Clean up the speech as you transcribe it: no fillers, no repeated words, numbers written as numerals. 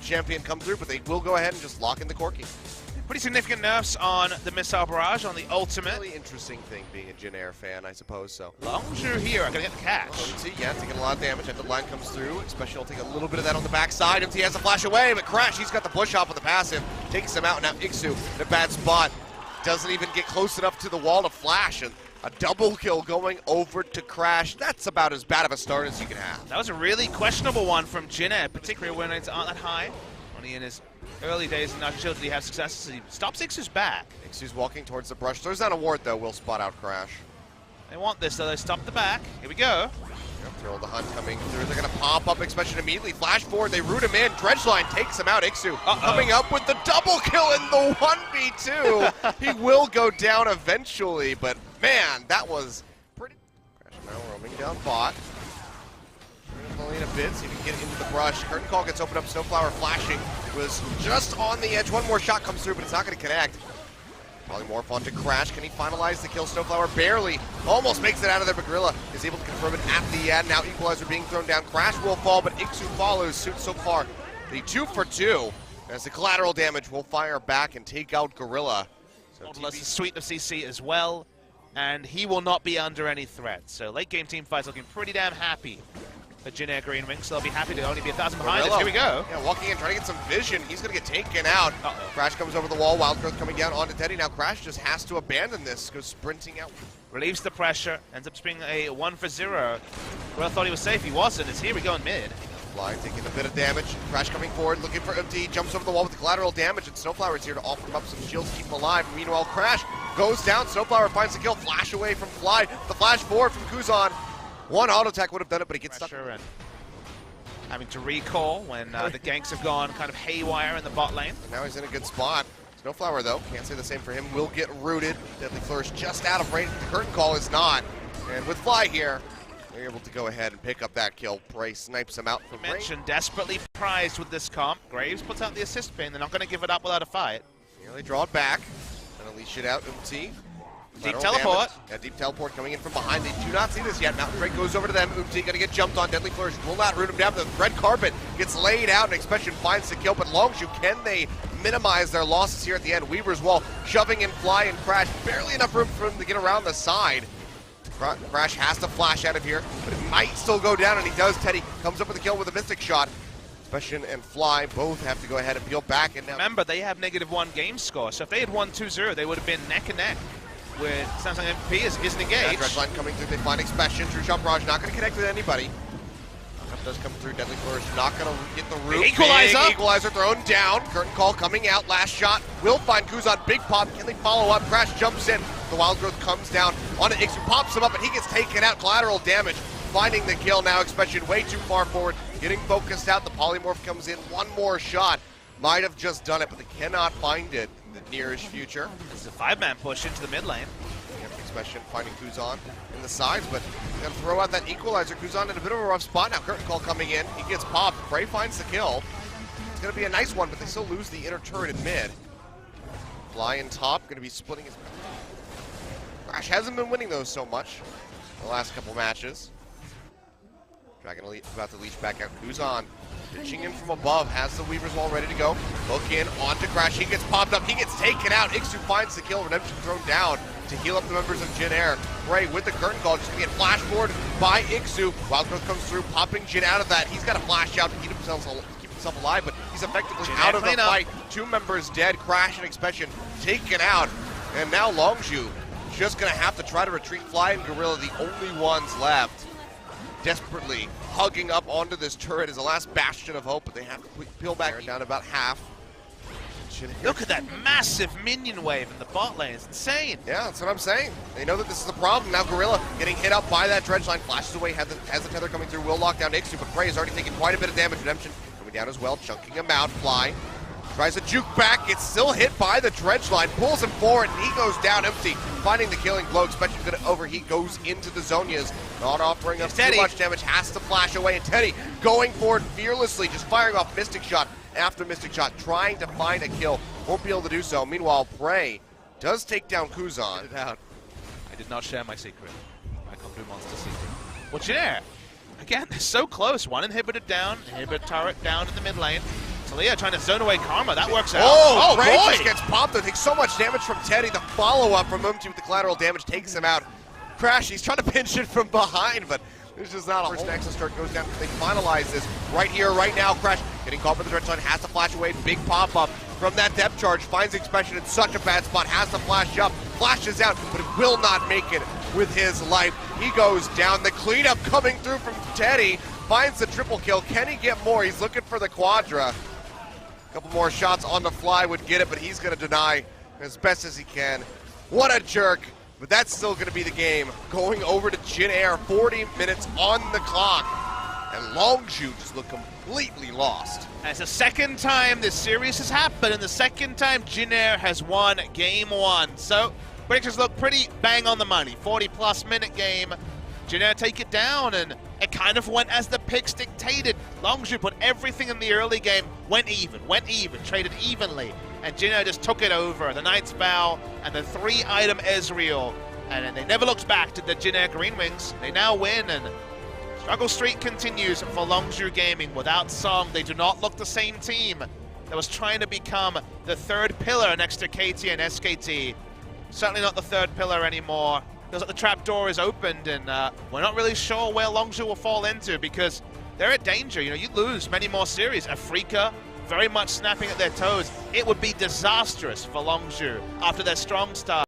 champion come through, but they will go ahead and just lock in the Corki. Pretty significant nerfs on the missile barrage on the ultimate. Really interesting thing being a Jin Air fan, I suppose. So Longzhu here, I'm gonna get the catch. OT, yeah, taking a lot of damage. After the line comes through, especially will take a little bit of that on the backside. MT has to flash away, but Crash, he's got the push hop with the passive, takes him out. Now Ixu in a bad spot, doesn't even get close enough to the wall to flash, and a double kill going over to Crash. That's about as bad of a start as you can have. That was a really questionable one from Jin Air, particularly when it's aren't that high. Only in his early days in Nacho did he have success. He stops Ixu's back. Ixu's walking towards the brush. Throws down a ward though, will spot out Crash. They want this, so they stop the back. Here we go. Yep, throw the hunt coming through. They're gonna pop up expansion immediately. Flash forward, they root him in. Dredgeline takes him out. Ixu coming up with the double kill in the 1v2. He will go down eventually, but man, that was pretty. Crash now roaming down bot. Only in a bit, see if he can get into the brush. Curtain call gets opened up, Snowflower flashing. Was just on the edge. One more shot comes through, but it's not going to connect. Polymorph onto Crash. Can he finalize the kill? Snowflower barely. Almost makes it out of there, but Gorilla is able to confirm it at the end. Now Equalizer being thrown down. Crash will fall, but Ixu follows suit so far. The 2 for 2. As the collateral damage will fire back and take out Gorilla. So Nautilus is sweet of CC as well, and he will not be under any threat. So late game team fights looking pretty damn happy for Jin Air Green Wings, so they'll be happy to only be 1,000 behind us. Here we go. Yeah, walking in, trying to get some vision. He's going to get taken out. Crash comes over the wall. Wild Growth coming down onto Teddy. Now Crash just has to abandon this, goes sprinting out. Relieves the pressure, ends up being a 1 for 0. Gorilla thought he was safe, he wasn't. It's here we go in mid. Fly taking a bit of damage. Crash coming forward, looking for MT, jumps over the wall with the collateral damage, and Snowflower is here to offer him up some shields to keep him alive. Meanwhile, Crash goes down. Snowflower finds the kill. Flash away from Fly. The flash forward from Kuzan. One auto attack would have done it, but he gets stuck. And having to recall when the ganks have gone kind of haywire in the bot lane. And now he's in a good spot. Snowflower, though, can't say the same for him, will get rooted. Deadly Flourish just out of range. The curtain call is not. And with Fly here, they're able to go ahead and pick up that kill. Bray snipes him out from range. Mentioned desperately prized with this comp. Graves puts out the assist pin. They're not going to give it up without a fight. Nearly draw it back. And unleash it out. Umti. Deep teleport. Yeah, deep teleport coming in from behind. They do not see this yet. Mountain Drake goes over to them. Umti gonna get jumped on. Deadly Flourish will not root him down. The red carpet gets laid out, and Expression finds the kill. But Longzhu, can they minimize their losses here at the end? Weaver's Wall shoving in Fly and Crash. Barely enough room for him to get around the side. Crash has to flash out of here, but it might still go down, and he does. Teddy comes up with a kill with a Mystic Shot. Expression and Fly both have to go ahead and peel back. And now remember, they have -1 game score, so if they had won 2-0, they would have been neck and neck. With Samsung MP isn't engaged. Yeah, Dredgeline coming through, they find Expression. True Shot Barrage not going to connect with anybody. That does come through. Deadly Flourish not going to get the root. Equalizer! Big equalizer thrown down. Curtain call coming out. Last shot will find Kuzan. Big pop. Can they follow up? Crash jumps in. The Wild Growth comes down on it. Ixu pops him up, and he gets taken out. Collateral damage. Finding the kill now. Expression way too far forward. Getting focused out. The Polymorph comes in. One more shot. Might have just done it, but they cannot find it in the nearest future. It's a 5-man push into the mid lane. Expression finding Kuzan in the sides, but gonna throw out that equalizer. Kuzan in a bit of a rough spot now. Curtain call coming in. He gets popped. Bray finds the kill. It's gonna be a nice one, but they still lose the inner turret in mid. Fly in top, gonna be splitting his. Crash hasn't been winning those so much in the last couple matches. Dragon Elite about to leash back out. Kuzan pitching in from above, has the Weaver's Wall ready to go. Hook in onto Crash. He gets popped up. He gets taken out. Ixu finds the kill. Redemption thrown down to heal up the members of Jin Air. Bray with the curtain call, just gonna get flash forward by Ixu. Wild Growth comes through, popping Jin out of that. He's got to flash out to keep himself alive, but he's effectively out of the fight. 2 members dead. Crash and Expression taken out. And now Longzhu just gonna have to try to retreat. Fly and Gorilla, the only ones left. Desperately hugging up onto this turret as the last bastion of hope, but they have to peel back down about half. Look at that massive minion wave in the bot lane. It's insane. Yeah, that's what I'm saying. They know that this is a problem. Now Gorilla getting hit up by that Dredgeline. Flashes away, has the tether coming through. Will lock down Ixu, but Bray has already taken quite a bit of damage. Redemption coming down as well, chunking him out. Fly tries to juke back. Gets still hit by the Dredgeline. Pulls him forward, and he goes down empty. Finding the killing blow. Expression's going to overheat. Goes into the Zonias. Not offering up too much damage. Has to flash away. And Teddy going forward fearlessly. Just firing off Mystic Shot after Mystic Shot. Trying to find a kill. Won't be able to do so. Meanwhile, Bray does take down Kuzan. I did not share my secret. My Kung Fu Monster secret. Well, Jin Air Again, they're so close. One inhibitor down, inhibitor turret down in the mid lane. Talia trying to zone away Karma. That works out. Oh, boy! just gets popped. It takes so much damage from Teddy. The follow-up from Umti with the collateral damage takes him out. Crash, he's trying to pinch it from behind, but there's just not a first Nexus start goes down. They finalize this right here, right now. Crash getting caught by the red sun, has to flash away. Big pop-up from that depth charge. Finds expression in such a bad spot, has to flash up. Flashes out, but it will not make it with his life. He goes down. The cleanup coming through from Teddy. Finds the triple kill. Can he get more? He's looking for the quadra. A couple more shots on the fly would get it, but he's going to deny as best as he can. What a jerk. But that's still going to be the game. Going over to Jin Air, 40 minutes on the clock. And Longzhu just look completely lost. That's the second time this series has happened, and the second time Jin Air has won game 1. So, predictions look pretty bang on the money. 40-plus minute game. Jin Air take it down, and it kind of went as the picks dictated. Longzhu put everything in the early game, went even, traded evenly. And Jin Air just took it over. The Knight's Vow and the 3-item Ezreal. And then they never looked back to the Jin Air Green Wings. They now win, and struggle streak continues for Longzhu Gaming. Without Song, they do not look the same team that was trying to become the third pillar next to KT and SKT. Certainly not the third pillar anymore. Feels like the trap door is opened, and we're not really sure where Longzhu will fall into, because they're at danger. You know, you lose many more series. Afrika very much snapping at their toes. It would be disastrous for Longzhu after their strong start.